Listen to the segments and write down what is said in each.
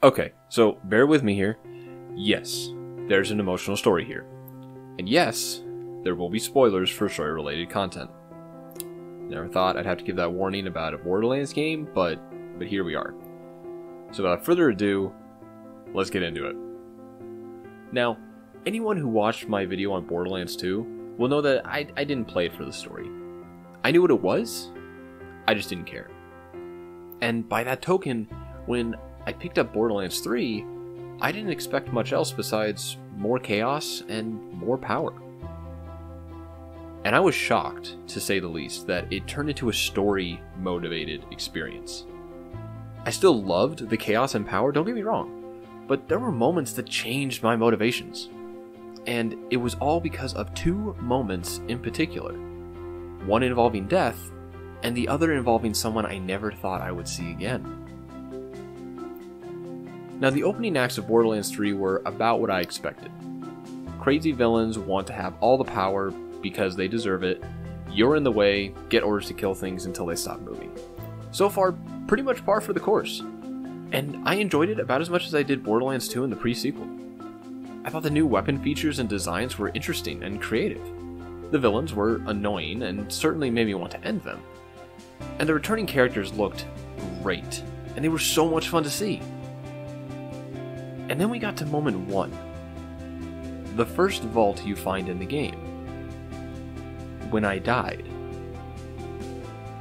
Okay, so bear with me here. Yes, there's an emotional story here. And yes, there will be spoilers for story-related content. Never thought I'd have to give that warning about a Borderlands game, but here we are. So without further ado, let's get into it. Now, anyone who watched my video on Borderlands 2 will know that I didn't play it for the story. I knew what it was, I just didn't care. And by that token, when I picked up Borderlands 3, I didn't expect much else besides more chaos and more power. And I was shocked, to say the least, that it turned into a story-motivated experience. I still loved the chaos and power, don't get me wrong, but there were moments that changed my motivations. And it was all because of two moments in particular. One involving death, and the other involving someone I never thought I would see again. Now, the opening acts of Borderlands 3 were about what I expected. Crazy villains want to have all the power because they deserve it. You're in the way, get orders to kill things until they stop moving. So far, pretty much par for the course. And I enjoyed it about as much as I did Borderlands 2 in the pre-sequel. I thought the new weapon features and designs were interesting and creative. The villains were annoying and certainly made me want to end them. And the returning characters looked great, and they were so much fun to see. And then we got to moment 1. The first vault you find in the game. When I died.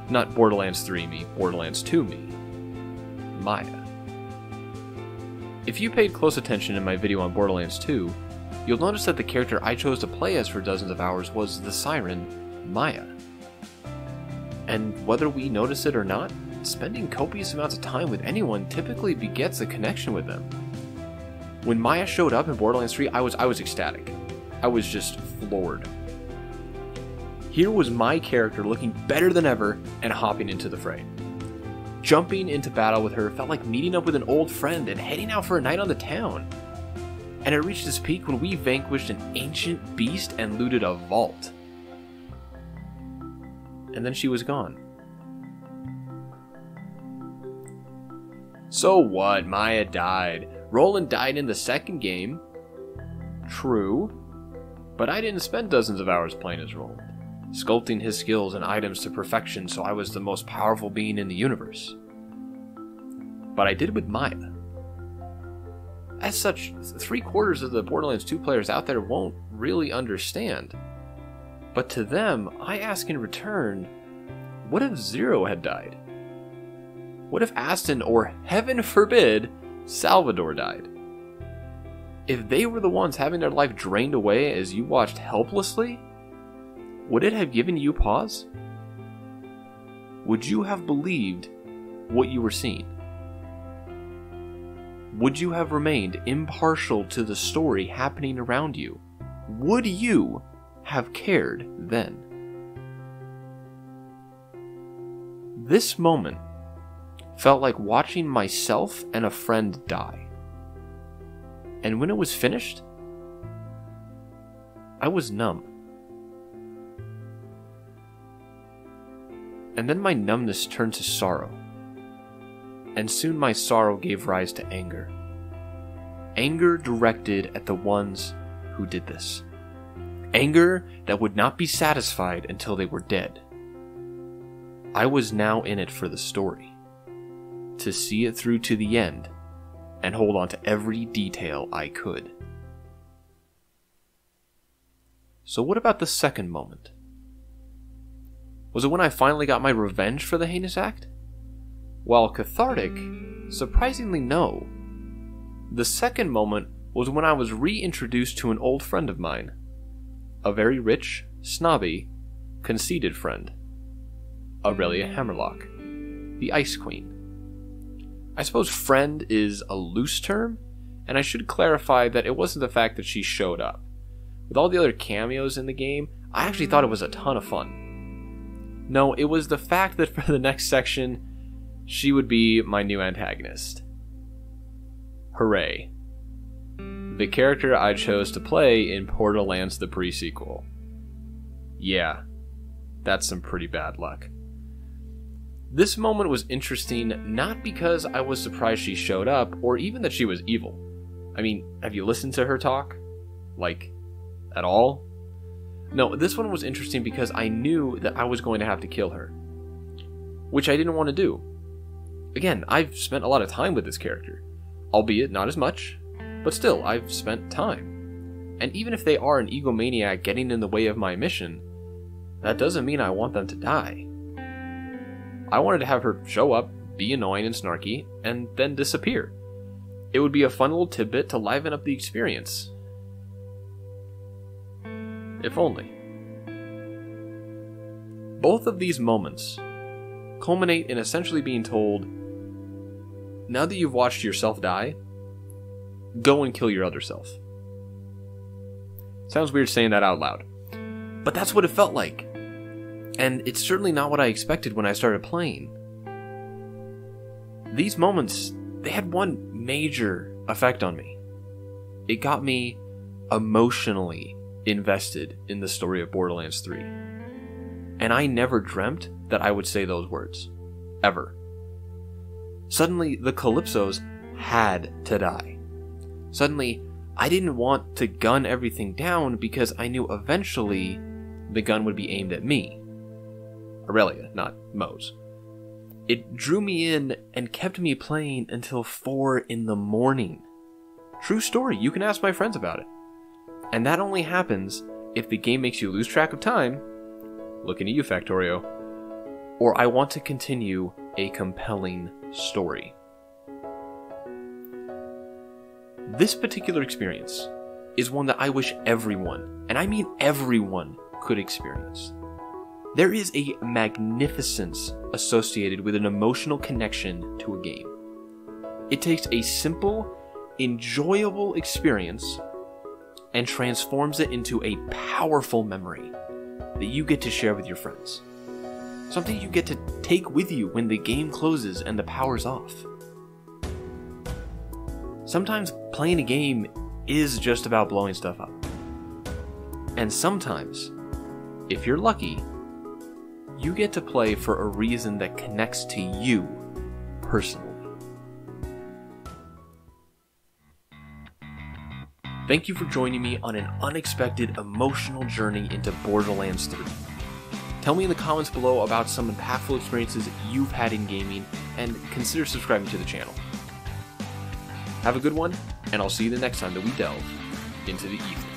Not Borderlands 3 me, Borderlands 2 me. Maya. If you paid close attention in my video on Borderlands 2, you'll notice that the character I chose to play as for dozens of hours was the siren, Maya. And whether we notice it or not, spending copious amounts of time with anyone typically begets a connection with them. When Maya showed up in Borderlands 3, I was ecstatic. I was just floored. Here was my character looking better than ever and hopping into the fray. Jumping into battle with her felt like meeting up with an old friend and heading out for a night on the town. And it reached its peak when we vanquished an ancient beast and looted a vault. And then she was gone. So what? Maya died. Roland died in the second game. True. But I didn't spend dozens of hours playing as Roland, sculpting his skills and items to perfection so I was the most powerful being in the universe. But I did with Maya. As such, 3/4 of the Borderlands 2 players out there won't really understand. But to them, I ask in return, what if Zero had died? What if Aston, or heaven forbid, Salvador died? If they were the ones having their life drained away as you watched helplessly, would it have given you pause? Would you have believed what you were seeing? Would you have remained impartial to the story happening around you? Would you have cared then? This moment felt like watching myself and a friend die. And when it was finished, I was numb. And then my numbness turned to sorrow. And soon my sorrow gave rise to anger. Anger directed at the ones who did this. Anger that would not be satisfied until they were dead. I was now in it for the story. To see it through to the end and hold on to every detail I could. So what about the second moment? Was it when I finally got my revenge for the heinous act? While cathartic, surprisingly no. The second moment was when I was reintroduced to an old friend of mine. A very rich, snobby, conceited friend. Aurelia Hammerlock, the Ice Queen. I suppose friend is a loose term, and I should clarify that it wasn't the fact that she showed up. With all the other cameos in the game, I actually thought it was a ton of fun. No, it was the fact that for the next section, she would be my new antagonist. Hooray. The character I chose to play in Borderlands the pre-sequel. Yeah, that's some pretty bad luck. This moment was interesting not because I was surprised she showed up, or even that she was evil. I mean, have you listened to her talk? Like, at all? No, this one was interesting because I knew that I was going to have to kill her. Which I didn't want to do. Again, I've spent a lot of time with this character. Albeit not as much, but still, I've spent time. And even if they are an egomaniac getting in the way of my mission, that doesn't mean I want them to die. I wanted to have her show up, be annoying and snarky, and then disappear. It would be a fun little tidbit to liven up the experience. If only. Both of these moments culminate in essentially being told, now that you've watched yourself die, go and kill your other self. Sounds weird saying that out loud, but that's what it felt like. And it's certainly not what I expected when I started playing. These moments, they had one major effect on me. It got me emotionally invested in the story of Borderlands 3. And I never dreamt that I would say those words. Ever. Suddenly, the Calypsos had to die. Suddenly, I didn't want to gun everything down because I knew eventually the gun would be aimed at me. Aurelia, not Moze. It drew me in and kept me playing until 4 in the morning. True story, you can ask my friends about it. And that only happens if the game makes you lose track of time, looking at you, Factorio, or I want to continue a compelling story. This particular experience is one that I wish everyone, and I mean everyone, could experience. There is a magnificence associated with an emotional connection to a game. It takes a simple, enjoyable experience and transforms it into a powerful memory that you get to share with your friends. Something you get to take with you when the game closes and the power's off. Sometimes playing a game is just about blowing stuff up. And sometimes, if you're lucky, you get to play for a reason that connects to you personally. Thank you for joining me on an unexpected emotional journey into Borderlands 3. Tell me in the comments below about some impactful experiences you've had in gaming, and consider subscribing to the channel. Have a good one, and I'll see you the next time that we delve into the ether.